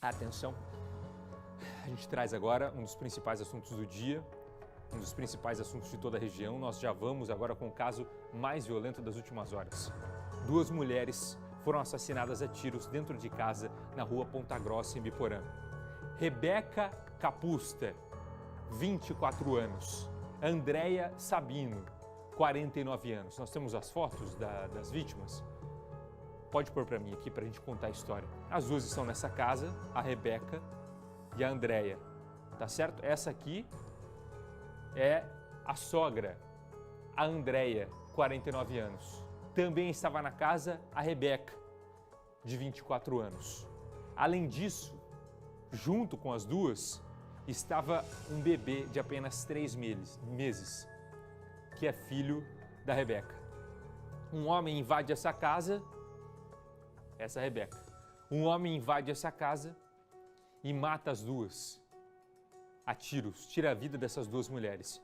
Atenção, a gente traz agora um dos principais assuntos do dia, um dos principais assuntos de toda a região. Nós já vamos agora com o caso mais violento das últimas horas. 2 mulheres foram assassinadas a tiros dentro de casa na rua Ponta Grossa, em Biporã. Rebeca Capusta, 24 anos. Andréia Sabino, 49 anos. Nós temos as fotos das vítimas. Pode pôr para mim aqui para a gente contar a história. As duas estão nessa casa, a Rebeca e a Andréia, tá certo? Essa aqui é a sogra, a Andréia, 49 anos. Também estava na casa a Rebeca, de 24 anos. Além disso, junto com as duas, estava um bebê de apenas 3 meses, que é filho da Rebeca. Um homem invade essa casa, essa é a Rebeca. Um homem invade essa casa e mata as duas a tiros, tira a vida dessas 2 mulheres.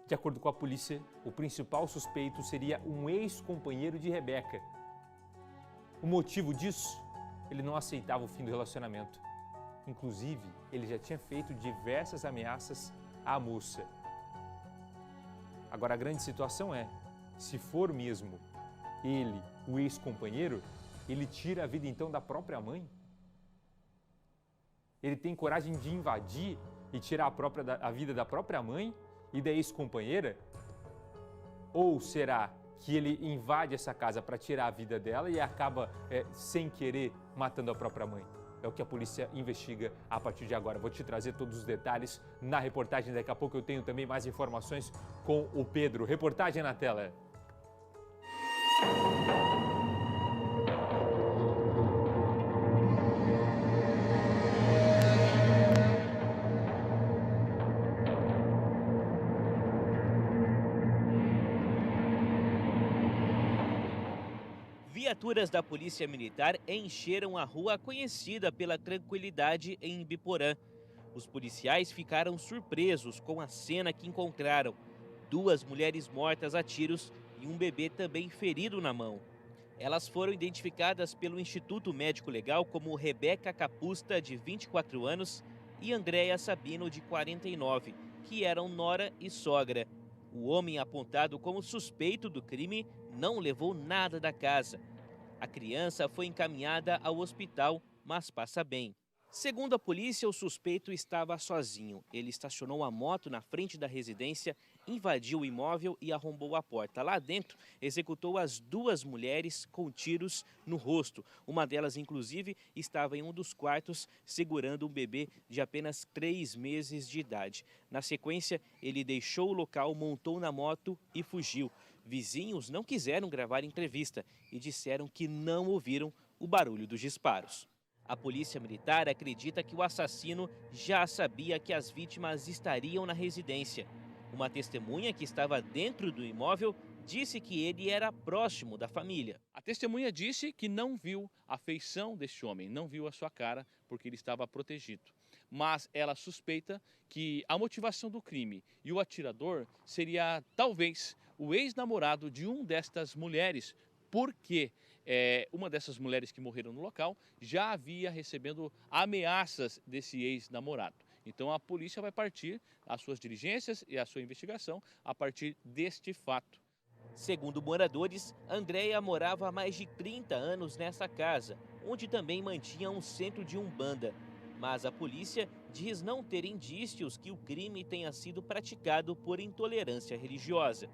De acordo com a polícia, o principal suspeito seria um ex-companheiro de Rebeca. O motivo disso? Ele não aceitava o fim do relacionamento. Inclusive, ele já tinha feito diversas ameaças à moça. Agora, a grande situação é, se for mesmo ele, o ex-companheiro, ele tira a vida então da própria mãe? Ele tem coragem de invadir e tirar a vida da própria mãe e da ex-companheira? Ou será que ele invade essa casa para tirar a vida dela e acaba, sem querer, matando a própria mãe? É o que a polícia investiga a partir de agora. Vou te trazer todos os detalhes na reportagem. Daqui a pouco eu tenho também mais informações com o Pedro. Reportagem na tela. Viaturas da Polícia Militar encheram a rua conhecida pela tranquilidade em Biporã. Os policiais ficaram surpresos com a cena que encontraram: 2 mulheres mortas a tiros e um bebê também ferido na mão. Elas foram identificadas pelo Instituto Médico Legal como Rebeca Capusta, de 24 anos, e Andréia Sabino, de 49, que eram nora e sogra. O homem apontado como suspeito do crime não levou nada da casa. A criança foi encaminhada ao hospital, mas passa bem. Segundo a polícia, o suspeito estava sozinho. Ele estacionou a moto na frente da residência, invadiu o imóvel e arrombou a porta. Lá dentro, executou as 2 mulheres com tiros no rosto. Uma delas, inclusive, estava em um dos quartos segurando um bebê de apenas 3 meses de idade. Na sequência, ele deixou o local, montou na moto e fugiu. Vizinhos não quiseram gravar entrevista e disseram que não ouviram o barulho dos disparos. A Polícia Militar acredita que o assassino já sabia que as vítimas estariam na residência. Uma testemunha que estava dentro do imóvel disse que ele era próximo da família. A testemunha disse que não viu a feição deste homem, não viu a sua cara porque ele estava protegido. Mas ela suspeita que a motivação do crime e o atirador seria talvez o ex-namorado de uma destas mulheres, porque uma dessas mulheres que morreram no local já havia recebendo ameaças desse ex-namorado. Então a polícia vai partir as suas diligências e a sua investigação a partir deste fato. Segundo moradores, Andréia morava há mais de 30 anos nessa casa, onde também mantinha um centro de umbanda. Mas a polícia diz não ter indícios que o crime tenha sido praticado por intolerância religiosa.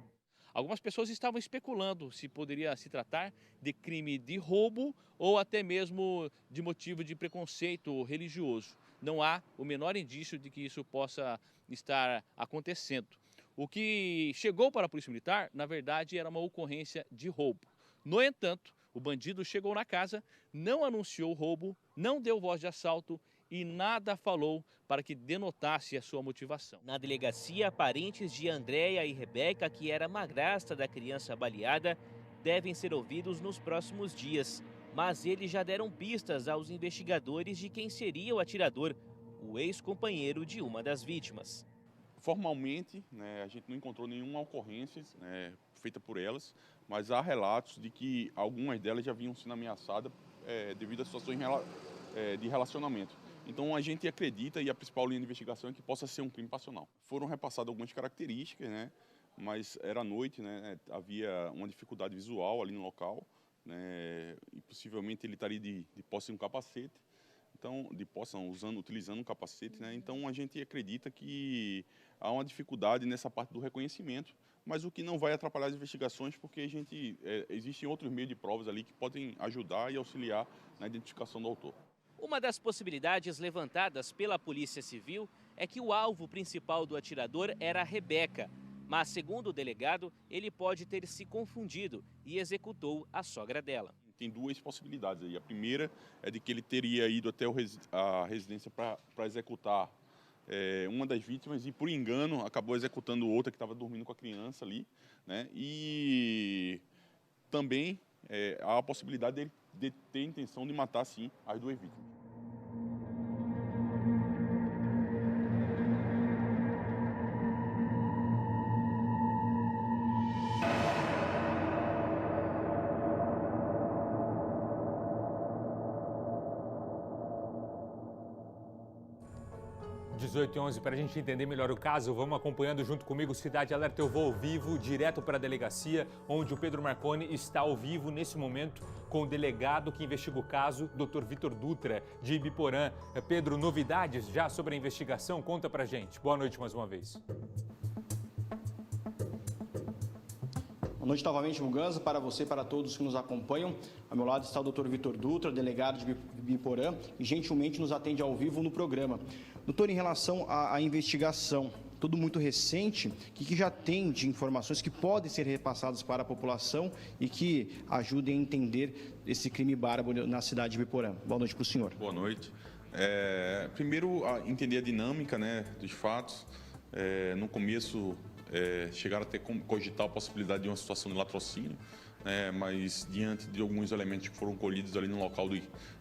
Algumas pessoas estavam especulando se poderia se tratar de crime de roubo ou até mesmo de motivo de preconceito religioso. Não há o menor indício de que isso possa estar acontecendo. O que chegou para a Polícia Militar, na verdade, era uma ocorrência de roubo. No entanto, o bandido chegou na casa, não anunciou o roubo, não deu voz de assalto e nada falou para que denotasse a sua motivação. Na delegacia, parentes de Andréia e Rebeca, que era madrasta da criança baleada, devem ser ouvidos nos próximos dias. Mas eles já deram pistas aos investigadores de quem seria o atirador, o ex-companheiro de uma das vítimas. Formalmente, a gente não encontrou nenhuma ocorrência feita por elas, mas há relatos de que algumas delas já vinham sendo ameaçadas devido a situações de relacionamento. Então a gente acredita, e a principal linha de investigação é que possa ser um crime passional. Foram repassadas algumas características, né? Mas era noite, né? Havia uma dificuldade visual ali no local, né? E possivelmente ele estaria de posse de um capacete, então utilizando um capacete, né? Então a gente acredita que há uma dificuldade nessa parte do reconhecimento, mas o que não vai atrapalhar as investigações, porque existem outros meios de provas ali que podem ajudar e auxiliar na identificação do autor. Uma das possibilidades levantadas pela Polícia Civil é que o alvo principal do atirador era a Rebeca, mas, segundo o delegado, ele pode ter se confundido e executou a sogra dela. Tem duas possibilidades aí. A primeira é de que ele teria ido até a residência para executar uma das vítimas e, por engano, acabou executando outra que estava dormindo com a criança ali, né? E também há a possibilidade de ter intenção de matar, sim, as duas vítimas. Às 18h11, para a gente entender melhor o caso, vamos acompanhando junto comigo Cidade Alerta. Eu vou ao vivo, direto para a delegacia, onde o Pedro Marconi está ao vivo nesse momento com o delegado que investiga o caso, Dr. Vitor Dutra, de Ibiporã. Pedro, novidades já sobre a investigação? Conta para a gente. Boa noite mais uma vez. Boa noite novamente, Muganza, para você e para todos que nos acompanham. Ao meu lado está o Dr. Vitor Dutra, delegado de Ibiporã, e gentilmente nos atende ao vivo no programa. Doutor, em relação à investigação, tudo muito recente, o que já tem de informações que podem ser repassadas para a população e que ajudem a entender esse crime bárbaro na cidade de Ibiporã? Boa noite para o senhor. Boa noite. Primeiro, entender a dinâmica, né, dos fatos. No começo, chegaram a ter cogitar a possibilidade de uma situação de latrocínio, mas diante de alguns elementos que foram colhidos ali no local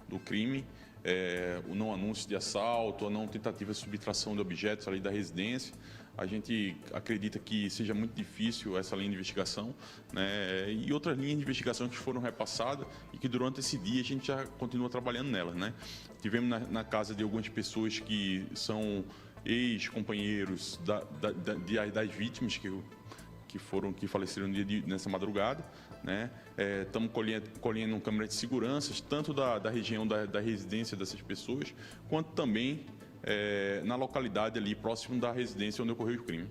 do crime, o não anúncio de assalto, a não tentativa de subtração de objetos ali da residência, a gente acredita que seja muito difícil essa linha de investigação, né? E outras linhas de investigação que foram repassadas e que durante esse dia a gente já continua trabalhando nelas, né? Tivemos na casa de algumas pessoas que são ex-companheiros das vítimas que faleceram nessa madrugada, né? Estamos colhendo câmeras de segurança, tanto da região da residência dessas pessoas, quanto também na localidade ali próximo da residência onde ocorreu o crime.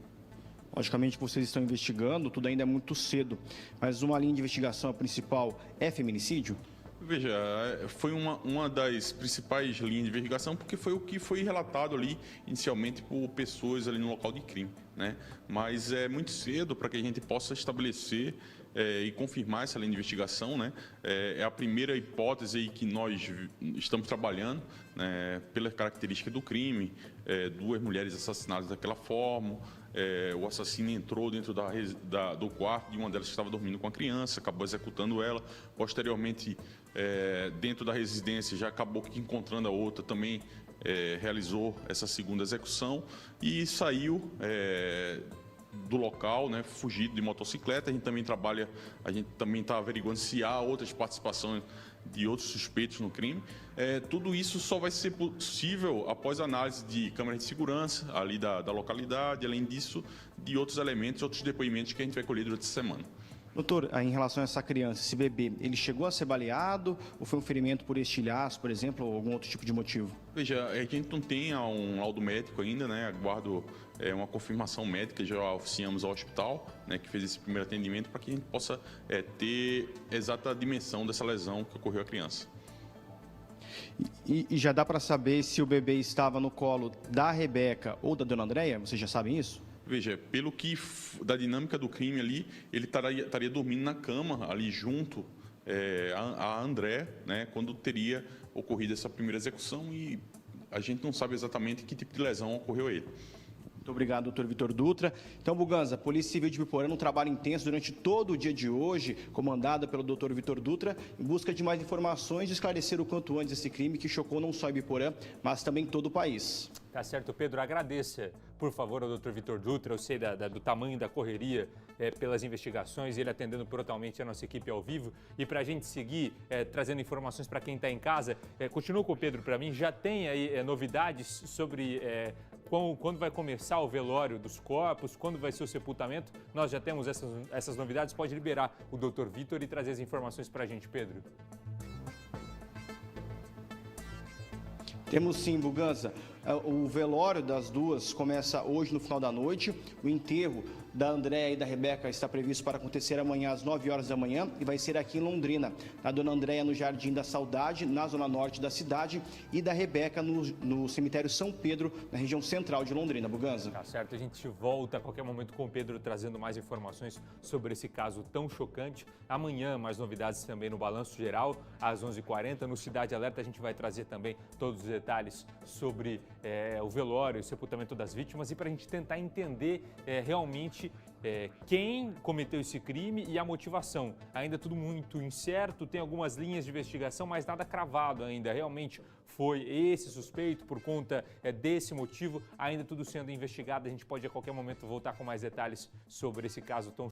Logicamente que vocês estão investigando, tudo ainda é muito cedo, mas uma linha de investigação principal é feminicídio? Veja, foi uma das principais linhas de investigação, porque foi o que foi relatado ali inicialmente por pessoas ali no local de crime, né? Mas é muito cedo para que a gente possa estabelecer e confirmar essa linha de investigação, né? É a primeira hipótese aí que nós estamos trabalhando, né? Pela característica do crime, duas mulheres assassinadas daquela forma. O assassino entrou dentro do quarto de uma delas que estava dormindo com a criança, acabou executando ela. Posteriormente, dentro da residência, já acabou encontrando a outra, também realizou essa segunda execução e saiu do local, né, fugido de motocicleta. A gente também está averiguando se há outras participações de outros suspeitos no crime. Tudo isso só vai ser possível após a análise de câmeras de segurança ali da localidade, além disso, de outros elementos, outros depoimentos que a gente vai colher durante essa semana. Doutor, em relação a essa criança, esse bebê, ele chegou a ser baleado ou foi um ferimento por estilhaço, por exemplo, ou algum outro tipo de motivo? Veja, a gente não tem um laudo médico ainda, né? Aguardo uma confirmação médica, já oficiamos ao hospital, né, que fez esse primeiro atendimento, para que a gente possa ter exata dimensão dessa lesão que ocorreu à criança. E já dá para saber se o bebê estava no colo da Rebeca ou da dona Andréia? Vocês já sabem isso? Veja, pelo que da dinâmica do crime ali, ele estaria dormindo na cama ali junto a André, né, quando teria ocorrido essa primeira execução, e a gente não sabe exatamente que tipo de lesão ocorreu a ele. Muito obrigado, doutor Vitor Dutra. Então, Muganza, a Polícia Civil de Ibiporã, um trabalho intenso durante todo o dia de hoje, comandada pelo doutor Vitor Dutra, em busca de mais informações e esclarecer o quanto antes esse crime que chocou não só Ibiporã, mas também todo o país. Tá certo, Pedro. Agradeça, por favor, ao Dr. Vitor Dutra. Eu sei do tamanho da correria pelas investigações, ele atendendo brutalmente a nossa equipe ao vivo. E para a gente seguir trazendo informações para quem está em casa, continua com o Pedro para mim. Já tem aí novidades sobre quando vai começar o velório dos corpos, quando vai ser o sepultamento? Nós já temos essas novidades. Pode liberar o Dr. Vitor e trazer as informações para a gente, Pedro. Temos sim, Buganza. O velório das duas começa hoje no final da noite. O enterro da Andréia e da Rebeca está previsto para acontecer amanhã às 9 horas da manhã e vai ser aqui em Londrina. A dona Andréia no Jardim da Saudade, na zona norte da cidade, e da Rebeca no cemitério São Pedro, na região central de Londrina. Buganza. Tá certo, a gente volta a qualquer momento com o Pedro trazendo mais informações sobre esse caso tão chocante. Amanhã, mais novidades também no Balanço Geral, às 11h40. No Cidade Alerta, a gente vai trazer também todos os detalhes sobre o velório, o sepultamento das vítimas e para a gente tentar entender realmente quem cometeu esse crime e a motivação. Ainda tudo muito incerto, tem algumas linhas de investigação, mas nada cravado ainda. Realmente foi esse suspeito por conta desse motivo, ainda tudo sendo investigado. A gente pode a qualquer momento voltar com mais detalhes sobre esse caso tão